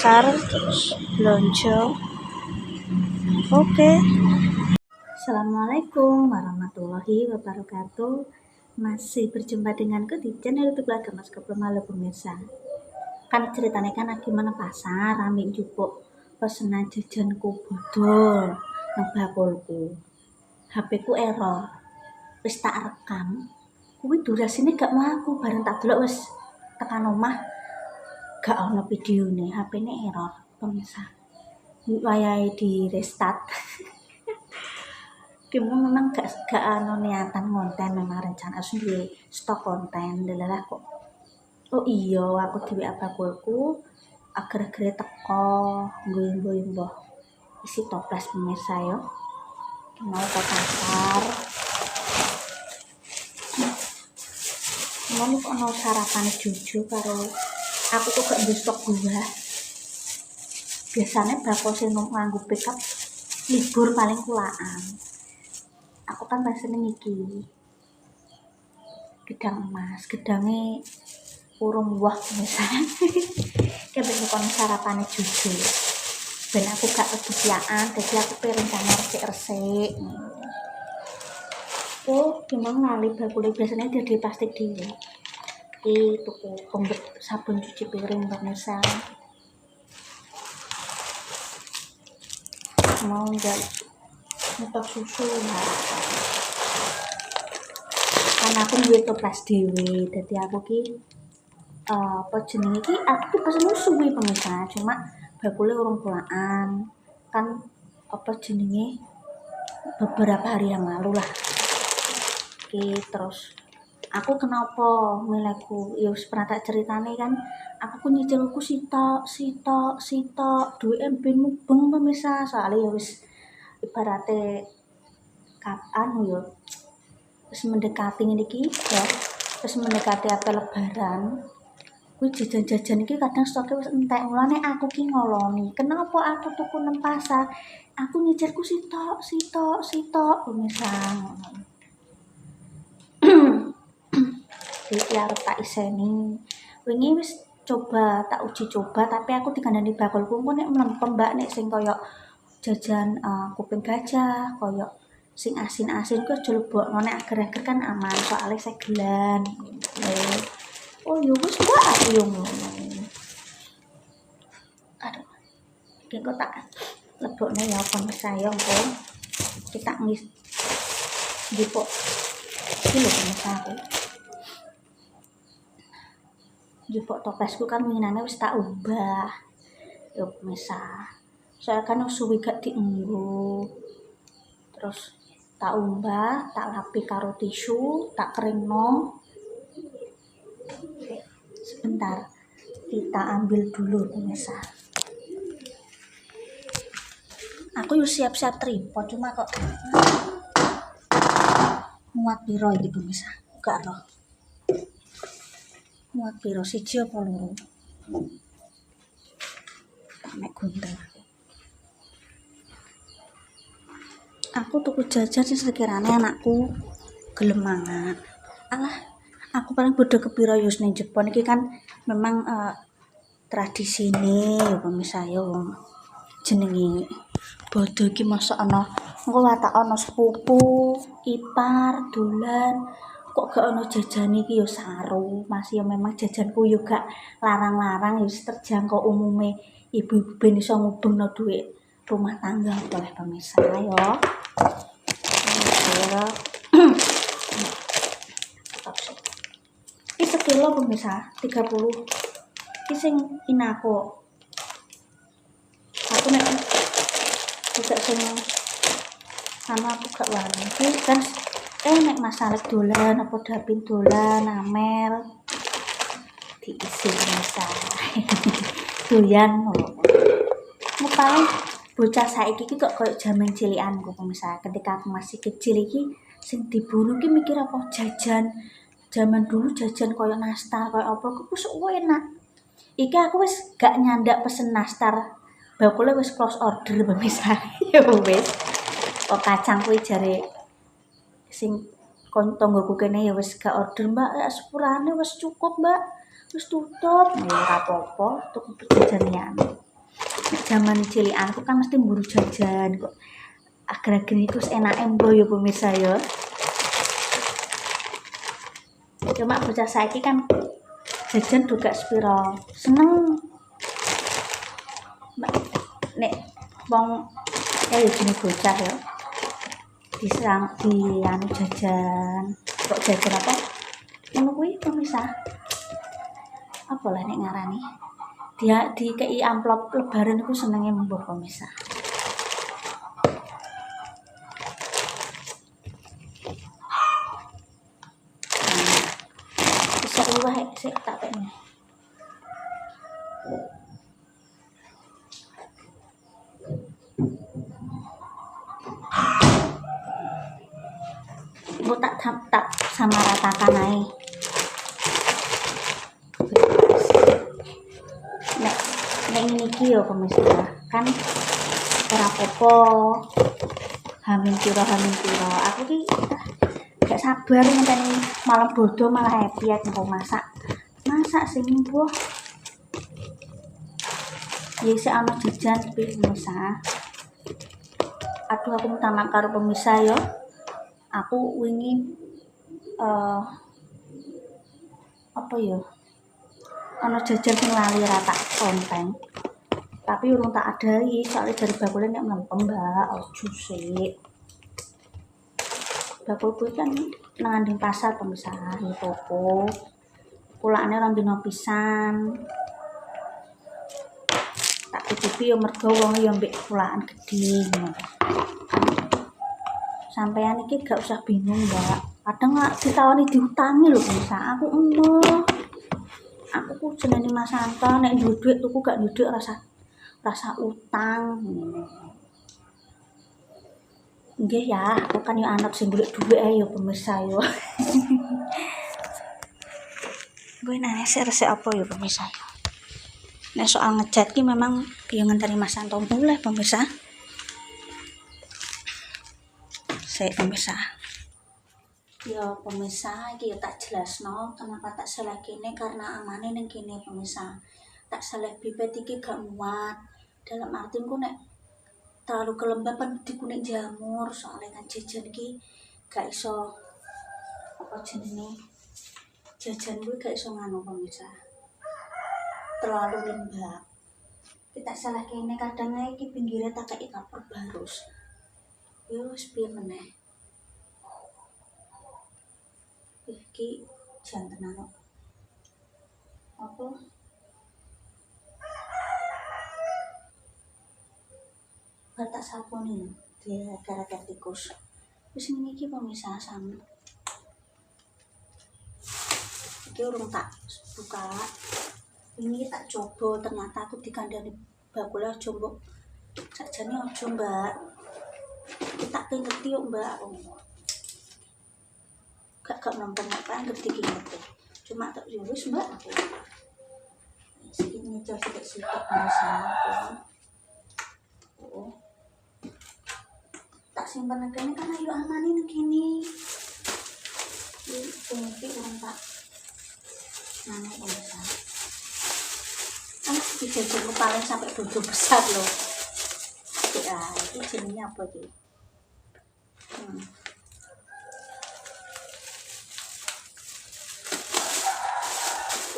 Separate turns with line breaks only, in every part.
pasar terus belanja. Oke. Assalamualaikum warahmatullahi wabarakatuh. Masih berjumpa denganku di channel YouTube Agama Skoplo Malu pemirsa. Kan ceritanya kan lagi mana pasar rame jupuk pesenan jajanku bodol nang bakulku. HP ku error. Wis tak rekam. Kuwi durasine gak mlaku bareng tak delok wis tekan omah gak ono videone, HP-ne error pemirsa. Wayahe di restart. Memang gak niatan konten, memang rencana duwe stok konten delalah kok. Oh iya, aku dhewe abakulku agar-agare teko nggo isi toples pemirsa yo. Mau ke pasar. Mau ono sarapan juju karo aku kok gak duwe stok buah. Biasanya bakul sing nganggo pickup libur paling kulaan. Aku kan pesene iki gedang emas, gedange urung buah misalnya. Kebek kon sarapane jujur. Ben aku gak kebiasaan, jadi aku perencana resik-resik. Oh, gimana ngali bakule biasanya dia di plastik dhewe. Iki tuku pembet sabun cuci piring pemirsa. Mau enggak nyetok susu nah. Karena aku duwe toples dhewe, dadi aku ki apa jenenge iki aku pesen suwi pemirsa, cuma bakule urung pulaan. Kan apa jenenge beberapa hari yang lalu lah. Oke, terus aku kenapa milihku ya wis pernah tak ceritane kan, aku nyicilku sitok duwe ben mubeng pemirsa, soalnya ya wis ibarate kapan ya wis mendekati ngene iki ya, wis mendekati apel lebaran. Kuwi jajan-jajan iki kadang stoke wis entek, mulane aku ki ngoloni. Kenapa aku tuku nang pasar? Aku nyicilku sitok pemirsa. Iki arep tak iseni. Wingi wis tak uji coba tapi aku dikandani bakulku engko nek mlempem Mbak nek sing koyo jajan kuping gajah, koyo sing asin-asin ku aja lebokno, nek agar-agar kan aman soalnya segelan. Oh ya wis Mbak aku yo ngono. Aduh. Iki kok tak lebokno ya pemirsa yo engko. Kita ngis jupuk iki lho pemirsa aku. Jupuk toplesku kan winginane wis tak ubah. Yo pemirsa. Soalnya kan suwi gak dienggo. Terus tak umbah, tak lapi karo tisu, tak keringno. Sebentar, kita ambil dulu pemirsa. Aku yo siap-siap tripod cuma kok muat piro iki pemirsa? Gak roh. Muat piro siji apa loro? Tak mek gunting. Aku tuku jajan sing sekirane anakku gelem mangan. Alah, aku paling bodoh kepiro yo ning Jepang iki kan memang tradisine ya pemirsa yo. Jenenge bodoh iki mosok ana engko watak ana sepupu, ipar, dolan kok gak ana jajan iki yo saru. Masih yo memang jajanku yo gak larang-larang yo terjangkau umume ibu-ibu ben iso ngubengno dhuwit rumah tangga oleh pemirsa yo. Ini sekilo pemirsa 30. Ini sing inako. Aku nek tidak sing sama aku gak wani. Iki kan nek masalah dolan apa dapin dolan amel diisi pemirsa. Doyan ngono. Paling bocah saiki iki kok koyo jaman cilikanku pemirsa. Ketika aku masih kecil iki sing diburu ki mikir apa jajan. Zaman dulu jajan koyo nastar, koyo apa wis enak. Iki aku wis gak nyandak pesen nastar. Bakule wis close order pemirsa. Ya wis. Kok kacang kuwi jare sing tonggoku kene ya wis gak order, Mbak. Sepurane wis cukup, Mbak. Wis tutup. Ya ora apa-apa, tuku jajan liyane. Zaman cilikanku kan mesti mburu jajan kok. Akhir-akhir iku enak embro ya pemirsa ya. Cuma bocah saiki kan jajan juga sepiro. Seneng nek wong ya jenis bocah ya. Disang di anu jajan. Kok jajan apa? Ngono kuwi pemirsa. Apa lah nek ngarani? Dia dikei amplop lebaran iku senenge mbok pemirsa. Bisa wae sik tak pengen. Ibu tak sama ratakan ae. Nek ngene iki ya pemirsa kan ora apa-apa. Hamin piro. Aku ki gak sabar ngenteni malam bodo malah happy aku masak. Masak sing mbuh. Ya sik ana jajan tapi pemirsa. Aduh aku minta maaf karo pemirsa ya. Aku wingi apa ya? Ana jajan sing lali ra tak konten. Tapi urung tak adai soalnya dari bakule nek mlempem Mbak, ojo sik. Bakul kuwi kan nang anding pasar pemirsa, ya toko. Pulakane ora dina pisan. Tak tutupi ya mergo wong ya mbek pulakan gedhe ngono. Sampeyan iki gak usah bingung, Mbak. Kadang lak ditawani diutangi lho pemirsa, aku emoh. Aku ku jenenge Mas Santo nek duwe dhuwit tuku gak duwe dhuwit rasa utang. Nggih ya, aku kan yo anak sing golek dhuwit ae yo pemirsa yo. Gue nanya sih resep apa yo pemirsa yo. Nek soal ngecat ki memang yo ngenteni Mas Santo mulai pemirsa. Saya pemirsa. Yo pemirsa iki yo tak jelasno kenapa tak salah kene karena amane ning kene pemirsa. Tak salah bibit iki gak muat. Dalam artiku nek terlalu kelembapan di kuning jamur soalnya kan jajan ki gak iso apa jenenge jajan gue gak iso nganu pemirsa terlalu lembab kita salah kene kadang ae iki pinggirnya tak kei kapur barus yo wis piye meneh iki janten anu apa batak sapone dia gara-gara tikus wis ngene iki pemirsa sama iki urung tak buka ini tak coba ternyata aku dikandani bakul aja mbok sakjane aja Mbak kita ngerti yuk Mbak gak nonton kan ngerti ki ngerti cuma tak wis Mbak aku segini nyicil sithik-sithik pemirsa oh tak simpen kene kan ayo amane nang kene iki urung tak nang pemirsa dijajan paling sampai bojo besar loh ya itu jenisnya apa sih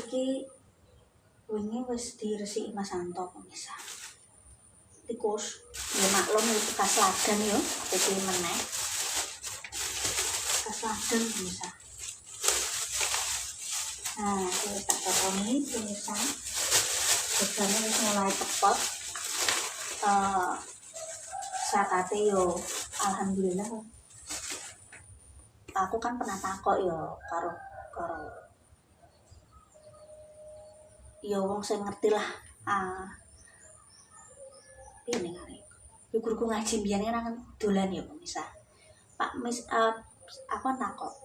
iki wingi wis diresiki Mas Santo pemirsa tikus ya maklum itu bekas ladan ya iki meneh bekas ladan pemirsa nah ini tak tokoni pemirsa jadinya wis mulai cepet sakate yo alhamdulillah aku kan pernah takok yo karo yo wong sing ngerti lah ini ngene yo guruku ngaji mbiyen kan dolan yo pemirsa Pak Mis aku takok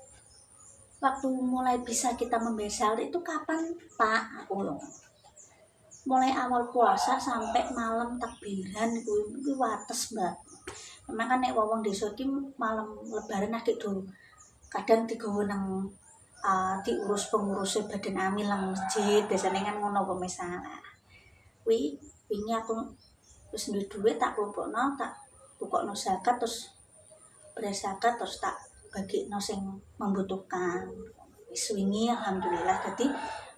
waktu mulai bisa kita membesar itu kapan Pak aku mulai awal puasa sampai malam takbiran kuwi wates Mbak. Memang kan nek wong desa iki malam lebaran akeh do kadang digawa nang diurus pengurus badan amil nang masjid biasanya kan ngono pemirsa. Wingi aku terus duwe duit tak kumpulno, tak tukokno zakat, terus beras zakat, terus tak bagikno sing membutuhkan. Wis wingi alhamdulillah dadi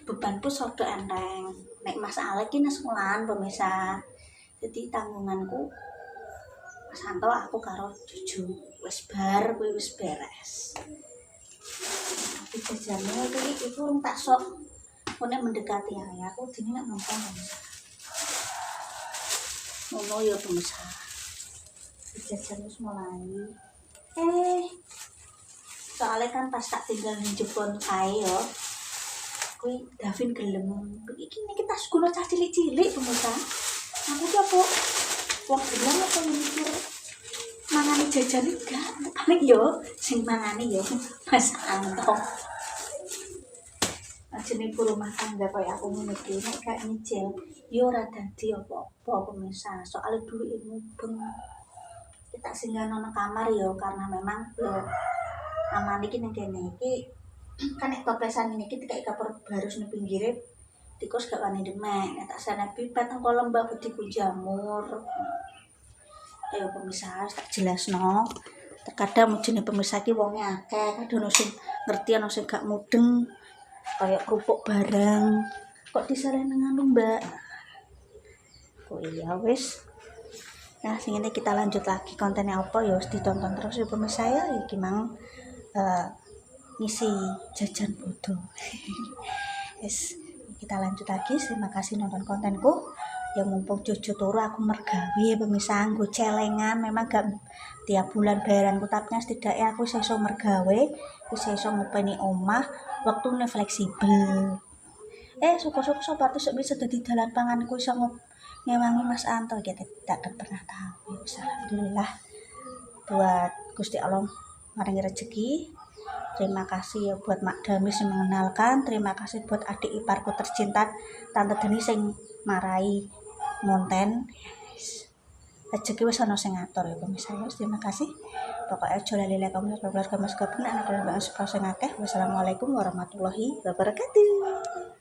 bebanku rada enteng. Nek Mas Alek ki sekolahan pemirsa. Jadi tanggunganku Mas Anto aku karo Juju wis bar kuwi wis beres. Tapi jajane iki urung tak sok nek mendekati ae aku dene nek nonton pemirsa. Ngono ya pemirsa. Jajan wis mulai. Soalnya kan pas tak tinggal di Jepun kae yo. Kuwi Davin gelem. Iki kita sekolah cah cilik-cilik pemirsa. Aku ki apa wong gelem apa mikir mangane jajan enggak. Paling yo sing mangane yo Mas Anto. Ajene ibu rumah tangga kaya aku ngene iki nek gak nyicil yo ora dadi apa-apa pemirsa. Soale duwike mubeng. Kita singgah nang kamar yo karena memang yo aman iki ning kene iki kan nek toplesan ngene iki dikai kapur barus ning pinggire tikus gak wani demek nek tak sana pipet engko lembah bediku jamur. Ayo pemirsa tak jelasno. Terkadang mujine pemirsa iki wonge akeh, kadang sing ngerti ana sing gak mudeng kaya kerupuk bareng. Kok disarene nganu, Mbak? Oh iya wis. Nah, sing ini kita lanjut lagi kontennya apa ya harus ditonton terus ya pemirsa ya gimana ngisi jajan bodoh. Yes, kita lanjut lagi. Terima kasih nonton kontenku. Ya mumpung Jojo turu aku mergawe pemirsa nggo celengan memang gak tiap bulan bayaranku tapi setidaknya aku iso mergawe, iso ngopeni omah, waktune fleksibel. Syukur-syukur sobat bisa dadi dalan panganku iso ngewangi Mas Anto gitu tidak akan pernah tahu. Alhamdulillah buat Gusti Allah maringi rezeki. Terima kasih ya buat Mak Damis yang mengenalkan. Terima kasih buat adik iparku tercinta Tante Deni sing marai monten. Rezeki wis ana sing ngatur ya pemirsa. Terima kasih. Pokoknya aja lali like comment subscribe anak dan bangsa sing akeh. Wassalamualaikum warahmatullahi wabarakatuh.